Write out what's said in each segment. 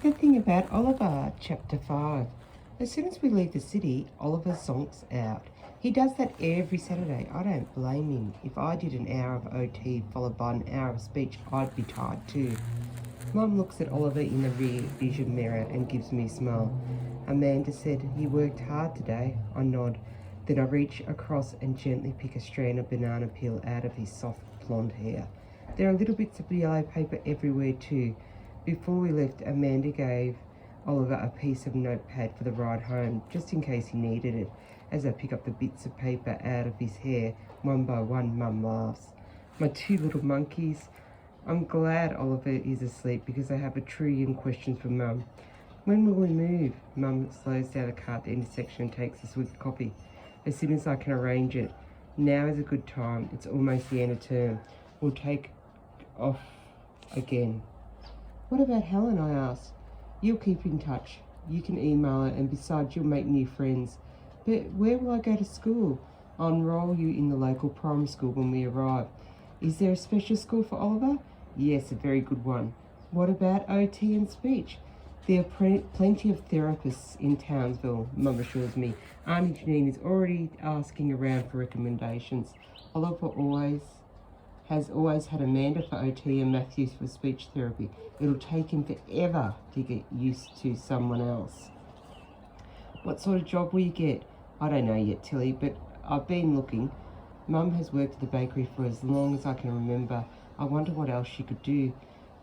The thing about Oliver, Chapter 5. As soon as we leave the city, Oliver zonks out. He does that every Saturday. I don't blame him. If I did an hour of OT followed by an hour of speech, I'd be tired too. Mum looks at Oliver in the rear vision mirror and gives me a smile. Amanda said, "He worked hard today." I nod. Then I reach across and gently pick a strand of banana peel out of his soft blonde hair. There are little bits of yellow paper everywhere too. Before we left, Amanda gave Oliver a piece of notepad for the ride home, just in case he needed it. As I pick up the bits of paper out of his hair, one by one, Mum laughs. My two little monkeys. I'm glad Oliver is asleep because I have a trillion questions for Mum. When will we move? Mum slows down the car at the intersection and takes us with coffee. As soon as I can arrange it. Now is a good time. It's almost the end of term. We'll take off again. What about Helen? I asked. You'll keep in touch. You can email her, and besides, you'll make new friends. But where will I go to school? I'll enroll you in the local primary school when we arrive. Is there a special school for Oliver? Yes, a very good one. What about OT and speech? There are plenty of therapists in Townsville, Mum assures me. Auntie Janine is already asking around for recommendations. Oliver has always had Amanda for OT and Matthews for speech therapy. It'll take him forever to get used to someone else. What sort of job will you get? I don't know yet, Tilly, but I've been looking. Mum has worked at the bakery for as long as I can remember. I wonder what else she could do.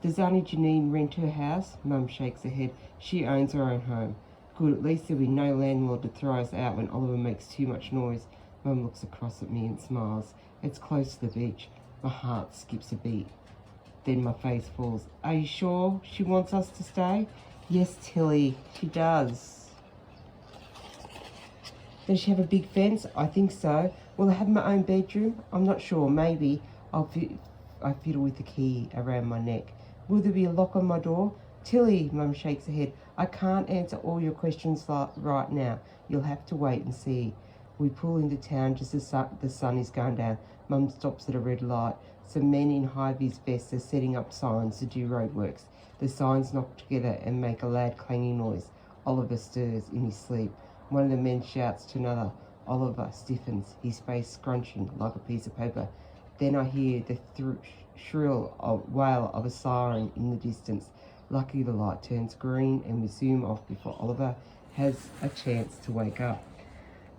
Does Auntie Janine rent her house? Mum shakes her head. She owns her own home. Good, at least there'll be no landlord to throw us out when Oliver makes too much noise. Mum looks across at me and smiles. It's close to the beach. My heart skips a beat. Then my face falls. Are you sure she wants us to stay? Yes, Tilly, she does. Does she have a big fence? I think so. Will I have my own bedroom? I'm not sure. Maybe. I fiddle with the key around my neck. Will there be a lock on my door? Tilly, Mum shakes her head. I can't answer all your questions right now. You'll have to wait and see. We pull into town just as the sun is going down. Mum stops at a red light. Some men in high-vis vests are setting up signs to do roadworks. The signs knock together and make a loud clanging noise. Oliver stirs in his sleep. One of the men shouts to another. Oliver stiffens, his face scrunching like a piece of paper. Then I hear the shrill wail of a siren in the distance. Luckily the light turns green and we zoom off before Oliver has a chance to wake up.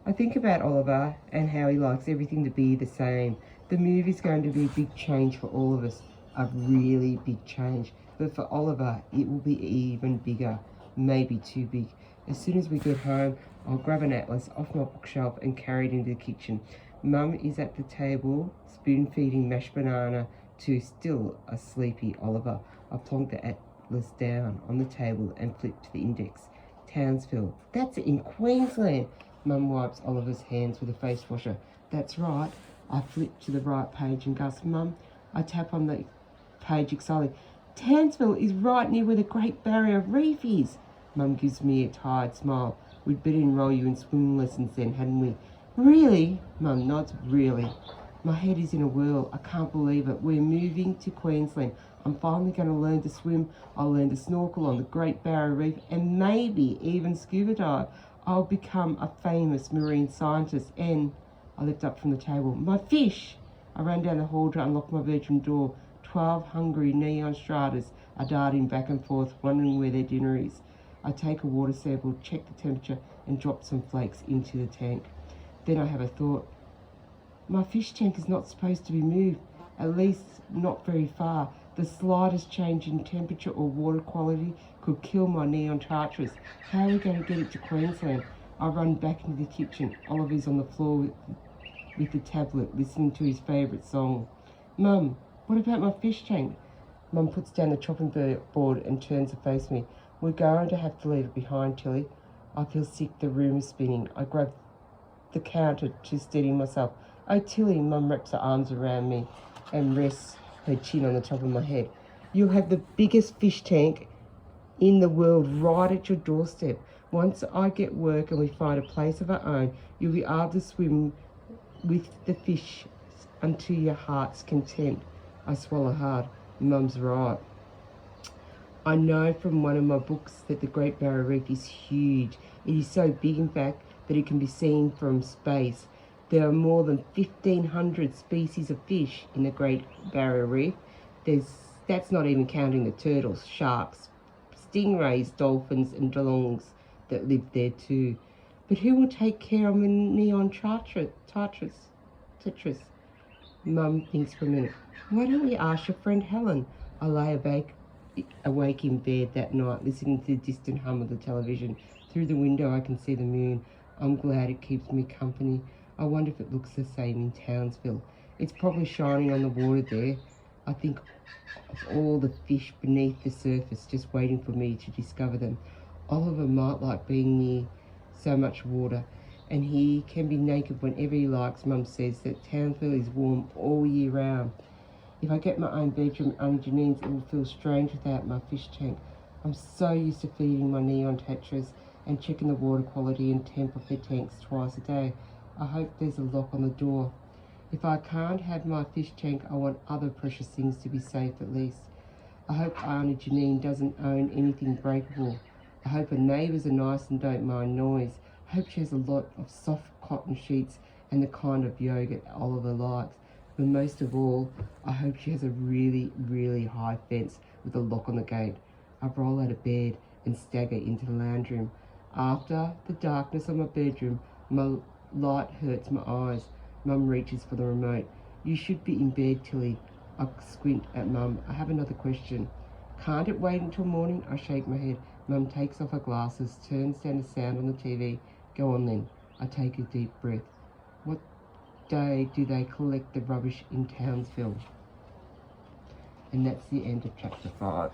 I think about Oliver and how he likes everything to be the same. The move is going to be a big change for all of us, a really big change. But for Oliver, it will be even bigger, maybe too big. As soon as we get home, I'll grab an atlas off my bookshelf and carry it into the kitchen. Mum is at the table, spoon-feeding mashed banana to still a sleepy Oliver. I plonk the atlas down on the table and flip to the index. Townsville. That's in Queensland. Mum wipes Oliver's hands with a face washer. That's right. I flip to the right page and gasp, Mum. I tap on the page excitedly. Townsville is right near where the Great Barrier Reef is. Mum gives me a tired smile. We'd better enroll you in swimming lessons then, hadn't we? Really? Mum nods. Really. My head is in a whirl. I can't believe it. We're moving to Queensland. I'm finally going to learn to swim. I'll learn to snorkel on the Great Barrier Reef and maybe even scuba dive. I'll become a famous marine scientist and... I lift up from the table. My fish! I ran down the hall to unlock my bedroom door. 12 hungry neon stratas are darting back and forth, wondering where their dinner is. I take a water sample, check the temperature, and drop some flakes into the tank. Then I have a thought. My fish tank is not supposed to be moved, at least not very far. The slightest change in temperature or water quality could kill my neon tartarus. How are we going to get it to Queensland? I run back into the kitchen. Oliver's on the floor with the tablet, listening to his favourite song. Mum, what about my fish tank? Mum puts down the chopping board and turns to face me. We're going to have to leave it behind, Tilly. I feel sick, the room is spinning. I grab the counter to steady myself. Oh, Tilly, Mum wraps her arms around me and rests her chin on the top of my head. You'll have the biggest fish tank in the world right at your doorstep. Once I get work and we find a place of our own, you'll be able to swim with the fish unto your heart's content. I swallow hard. Mum's right. I know from one of my books that the Great Barrier Reef is huge. It is so big, in fact, that it can be seen from space. There are more than 1,500 species of fish in the Great Barrier Reef. That's not even counting the turtles, sharks, stingrays, dolphins and dugongs that live there too. But who will take care of a neon Tetris? Mum thinks for a minute. Why don't we ask your friend Helen? I lay awake in bed that night, listening to the distant hum of the television. Through the window I can see the moon. I'm glad it keeps me company. I wonder if it looks the same in Townsville. It's probably shining on the water there. I think of all the fish beneath the surface, just waiting for me to discover them. Oliver might like being near so much water, and he can be naked whenever he likes. Mum says that Townsville is warm all year round. If I get my own bedroom under Janine's, it will feel strange without my fish tank. I'm so used to feeding my neon tetras and checking the water quality and temp of their tanks twice a day. I hope there's a lock on the door. If I can't have my fish tank, I want other precious things to be safe at least. I hope Auntie Janine doesn't own anything breakable. I hope her neighbours are nice and don't mind noise. I hope she has a lot of soft cotton sheets and the kind of yogurt Oliver likes. But most of all, I hope she has a really, really high fence with a lock on the gate. I roll out of bed and stagger into the lounge room. After the darkness of my bedroom, my light hurts my eyes. Mum reaches for the remote. You should be in bed, Tilly. I squint at Mum. I have another question. Can't it wait until morning? I shake my head. Mum takes off her glasses, turns down the sound on the TV. Go on then. I take a deep breath. What day do they collect the rubbish in Townsville? And that's the end of chapter 5.